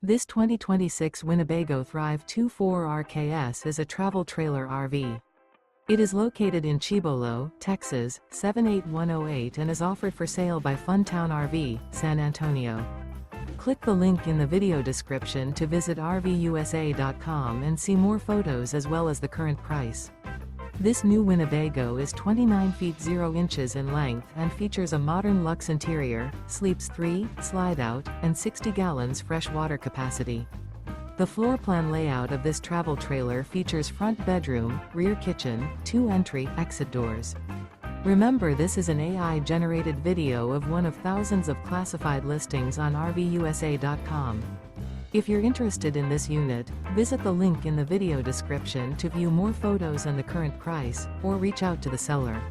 This 2026 Winnebago Thrive 2.4 RKS is a travel trailer RV. It is located in Cibolo, Texas, 78108 and is offered for sale by Funtown RV, San Antonio. Click the link in the video description to visit RVUSA.com and see more photos as well as the current price. This new Winnebago is 29 feet 0 inches in length and features a modern luxe interior, sleeps 3, slide-out, and 60 gallons fresh water capacity. The floor plan layout of this travel trailer features front bedroom, rear kitchen, 2 entry/exit doors. Remember, this is an AI-generated video of one of thousands of classified listings on RVUSA.com. If you're interested in this unit, visit the link in the video description to view more photos and the current price, or reach out to the seller.